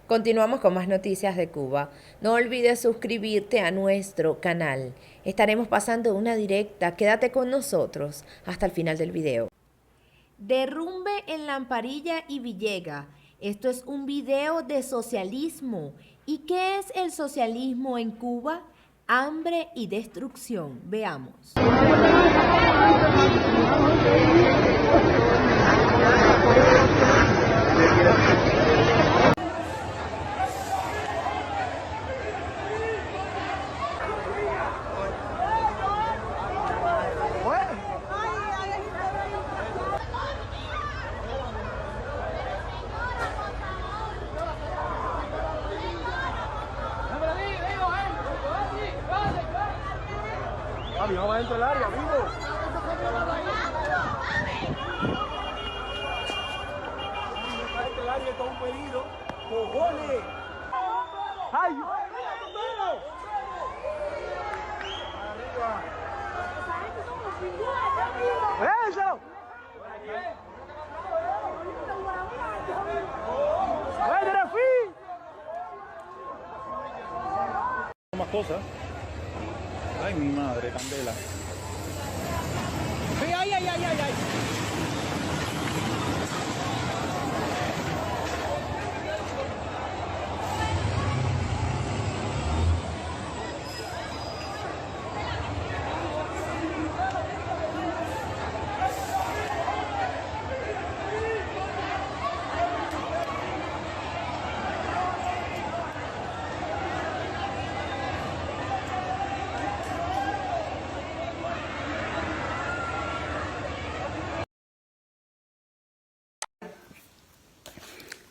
Continuamos con más noticias de Cuba. No olvides suscribirte a nuestro canal. Estaremos pasando una directa. Quédate con nosotros hasta el final del video. Derrumbe en Lamparilla y Villega. Esto es un video de socialismo. ¿Y qué es el socialismo en Cuba? Hambre y destrucción. Veamos. Vamos adentro del área, amigo. Adentro del área está un pedido. ¡Cojones! ¡Ay! ¡Eso! Más cosas. Ay, mi madre, candela. ¡Ay, ay, ay, ay, ay!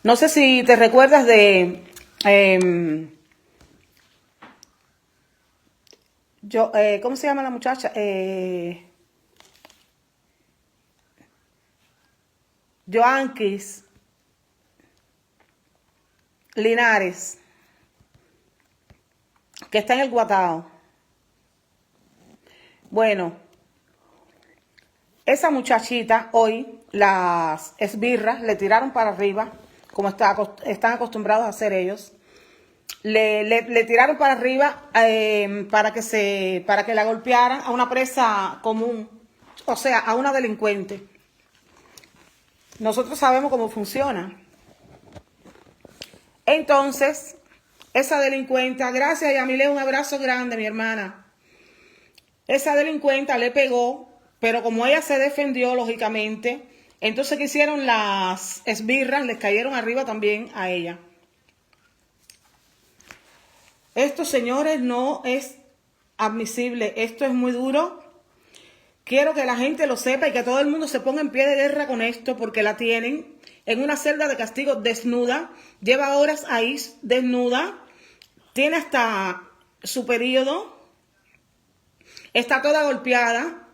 No sé si te recuerdas de ¿cómo se llama la muchacha? Joanquis Linares, que está en el Guatao. Bueno, esa muchachita hoy, las esbirras le tiraron para arriba, como están acostumbrados a hacer ellos. Le tiraron para arriba para que la golpearan a una presa común, o sea, a una delincuente. Nosotros sabemos cómo funciona. Entonces, esa delincuenta, gracias Yamile, un abrazo grande, mi hermana. Esa delincuenta le pegó, pero como ella se defendió, lógicamente, entonces ¿qué hicieron? Las esbirras les cayeron arriba también a ella. Esto, señores, no es admisible. Esto es muy duro. Quiero que la gente lo sepa y que todo el mundo se ponga en pie de guerra con esto, porque la tienen en una celda de castigo desnuda. Lleva horas ahí desnuda. Tiene hasta su periodo. Está toda golpeada.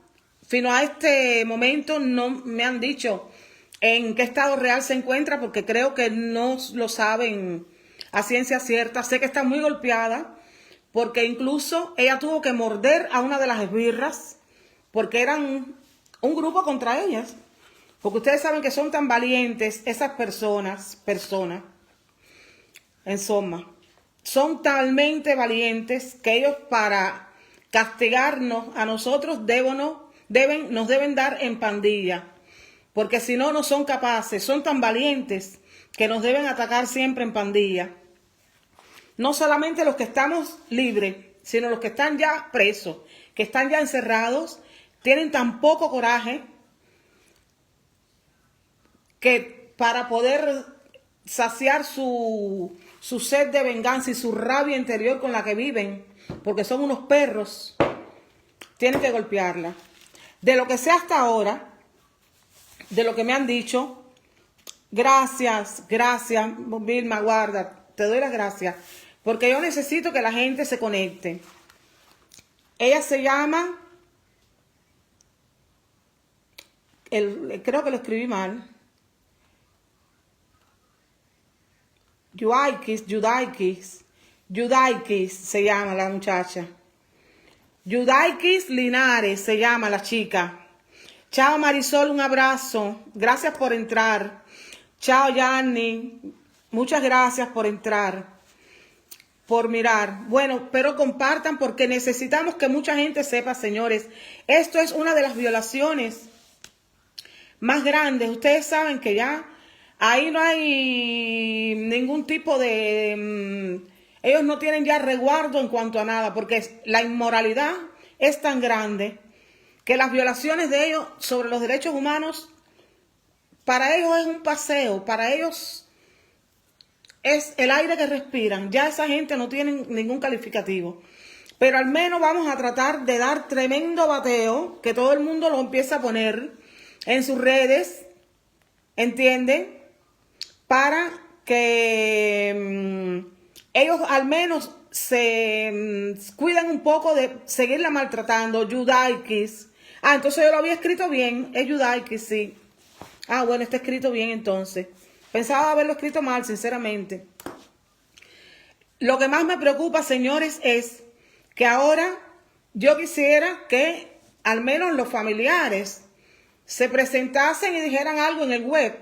Sino a este momento no me han dicho en qué estado real se encuentra, porque creo que no lo saben a ciencia cierta. Sé que está muy golpeada, porque incluso ella tuvo que morder a una de las esbirras, porque eran un grupo contra ellas. Porque ustedes saben que son tan valientes esas personas, en suma, son talmente valientes que ellos, para castigarnos a nosotros, nos deben dar en pandilla, porque si no, no son capaces. Son tan valientes que nos deben atacar siempre en pandilla. No solamente los que estamos libres, sino los que están ya presos, que están ya encerrados, tienen tan poco coraje que para poder saciar su sed de venganza y su rabia interior con la que viven, porque son unos perros, tienen que golpearla. De lo que sé hasta ahora, de lo que me han dicho, gracias, Vilma, guarda, te doy las gracias, porque yo necesito que la gente se conecte. Ella se llama, creo que lo escribí mal, Yudaikis se llama la muchacha. Yudaikis Linares se llama la chica. Chao Marisol, un abrazo. Gracias por entrar. Chao Yanni. Muchas gracias por entrar, por mirar. Bueno, pero compartan porque necesitamos que mucha gente sepa, señores. Esto es una de las violaciones más grandes. Ustedes saben que ya ahí no hay ningún tipo de... ellos no tienen ya resguardo en cuanto a nada, porque la inmoralidad es tan grande que las violaciones de ellos sobre los derechos humanos, para ellos es un paseo, para ellos es el aire que respiran. Ya esa gente no tiene ningún calificativo. Pero al menos vamos a tratar de dar tremendo bateo, que todo el mundo lo empiece a poner en sus redes, ¿entienden? Para que ellos al menos se cuiden un poco de seguirla maltratando. Judaikis. Ah, entonces yo lo había escrito bien. Es Judaikis, sí. Ah, bueno, está escrito bien entonces. Pensaba haberlo escrito mal, sinceramente. Lo que más me preocupa, señores, es que ahora yo quisiera que al menos los familiares se presentasen y dijeran algo en el web.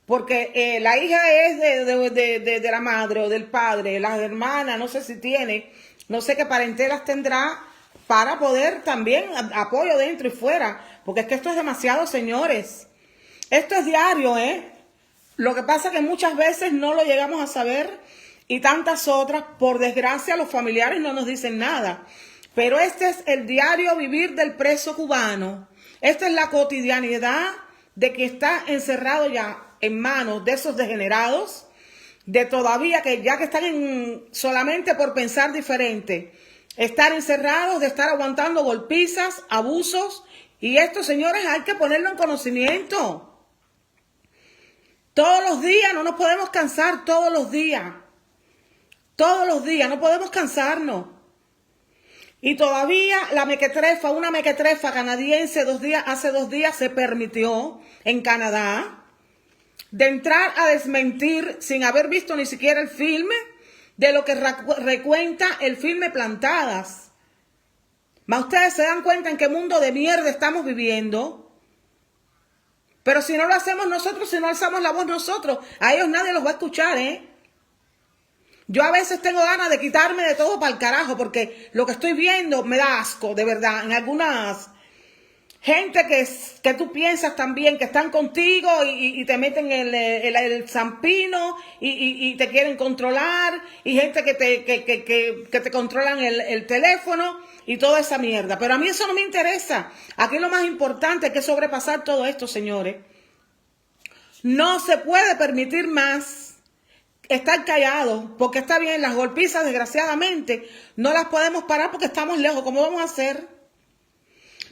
Porque la hija es de la madre o del padre, las hermanas, no sé si tiene, no sé qué parentelas tendrá para poder también apoyo dentro y fuera. Porque es que esto es demasiado, señores. Esto es diario, ¿eh? Lo que pasa es que muchas veces no lo llegamos a saber y tantas otras, por desgracia, los familiares no nos dicen nada. Pero este es el diario vivir del preso cubano. Esta es la cotidianidad de que está encerrado ya en manos de esos degenerados, de todavía que ya que están solamente por pensar diferente, estar encerrados, de estar aguantando golpizas, abusos, y esto, señores, hay que ponerlo en conocimiento. Todos los días, no nos podemos cansar, todos los días, no podemos cansarnos. Y todavía la mequetrefa, una mequetrefa canadiense hace 2 días se permitió en Canadá de entrar a desmentir sin haber visto ni siquiera el filme de lo que recuenta el filme Plantadas. ¿Más ustedes se dan cuenta en qué mundo de mierda estamos viviendo? Pero si no lo hacemos nosotros, si no alzamos la voz nosotros, a ellos nadie los va a escuchar, ¿eh? Yo a veces tengo ganas de quitarme de todo para el carajo, porque lo que estoy viendo me da asco, de verdad. En algunas gente que tú piensas también que están contigo y te meten el zampino y te quieren controlar, y gente que te controlan el teléfono y toda esa mierda. Pero a mí eso no me interesa. Aquí lo más importante es que sobrepasar todo esto, señores. No se puede permitir más estar callados, porque está bien, las golpizas desgraciadamente no las podemos parar porque estamos lejos. ¿Cómo vamos a hacer?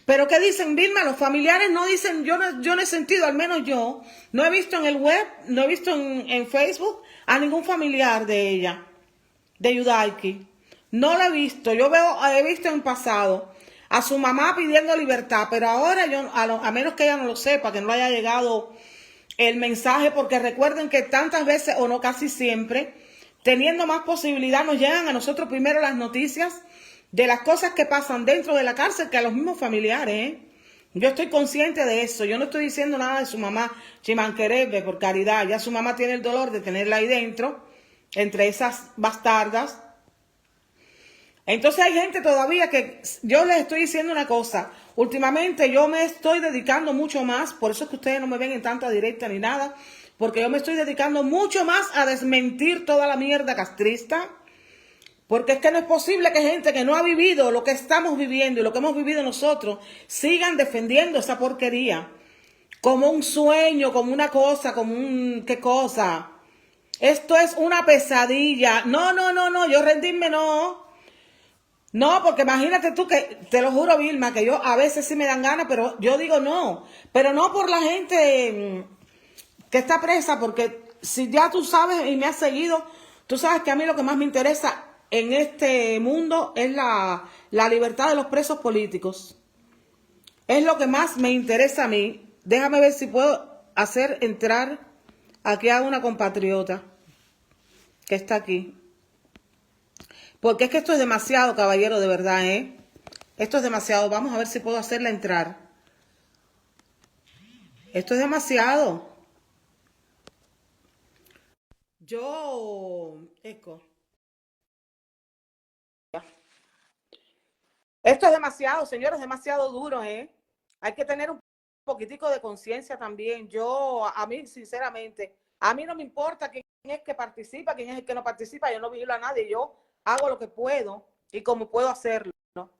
Pero ¿qué dicen, Vilma? Los familiares no dicen, yo no he sentido, al menos yo, no he visto en el web, no he visto en Facebook a ningún familiar de ella, de Yudaiki. No lo he visto, he visto en pasado a su mamá pidiendo libertad, pero ahora yo, a menos que ella no lo sepa, que no le haya llegado el mensaje, porque recuerden que tantas veces, o no casi siempre, teniendo más posibilidad, nos llegan a nosotros primero las noticias de las cosas que pasan dentro de la cárcel que a los mismos familiares, ¿eh? Yo estoy consciente de eso. Yo no estoy diciendo nada de su mamá Chimanquerebe, por caridad. Ya su mamá tiene el dolor de tenerla ahí dentro, entre esas bastardas. Entonces hay gente todavía que... Yo les estoy diciendo una cosa. Últimamente yo me estoy dedicando mucho más, por eso es que ustedes no me ven en tanta directa ni nada, porque yo me estoy dedicando mucho más a desmentir toda la mierda castrista. Porque es que no es posible que gente que no ha vivido lo que estamos viviendo y lo que hemos vivido nosotros sigan defendiendo esa porquería como un sueño, como una cosa, como un... ¿Qué cosa? Esto es una pesadilla. No, yo rendirme no. No, porque imagínate tú que, te lo juro, Vilma, que yo a veces sí me dan ganas, pero yo digo no. Pero no por la gente que está presa, porque si ya tú sabes y me has seguido, tú sabes que a mí lo que más me interesa en este mundo es la libertad de los presos políticos. Es lo que más me interesa a mí. Déjame ver si puedo hacer entrar aquí a una compatriota que está aquí. Porque es que esto es demasiado, caballero, de verdad, ¿eh? Esto es demasiado. Vamos a ver si puedo hacerla entrar. Esto es demasiado. Esto es demasiado, señores, demasiado duro, ¿eh? Hay que tener un poquitico de conciencia también. A mí, sinceramente, a mí no me importa quién es que participa, quién es el que no participa, yo no vigilo a nadie, yo hago lo que puedo y como puedo hacerlo, ¿no?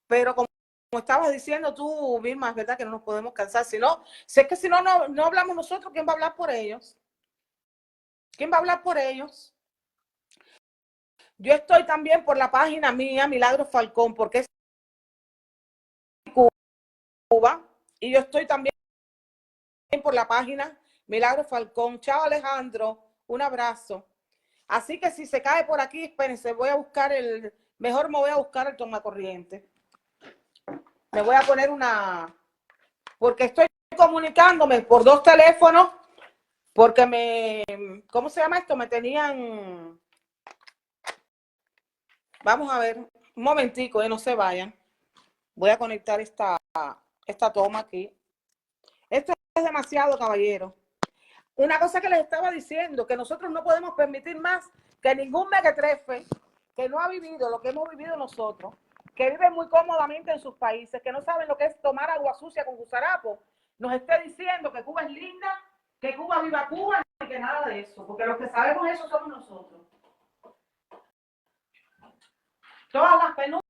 Pero como estabas diciendo tú, Vilma, es verdad que no nos podemos cansar, si es que si no, no hablamos nosotros, ¿quién va a hablar por ellos? ¿Quién va a hablar por ellos? Yo estoy también por la página mía, Milagro Falcón, porque es Cuba, y yo estoy también por la página Milagro Falcón. Chao, Alejandro, un abrazo. Así que si se cae por aquí, espérense, mejor me voy a buscar el tomacorriente. Me voy a poner porque estoy comunicándome por 2 teléfonos, porque ¿cómo se llama esto? Me tenían, vamos a ver, un momentico, no se vayan. Voy a conectar esta toma aquí. Esto es demasiado, caballero. Una cosa que les estaba diciendo, que nosotros no podemos permitir más que ningún mequetrefe que no ha vivido lo que hemos vivido nosotros, que vive muy cómodamente en sus países, que no saben lo que es tomar agua sucia con gusarapo, nos esté diciendo que Cuba es linda, que Cuba viva Cuba, y que nada de eso, porque los que sabemos eso somos nosotros. Todas las penurias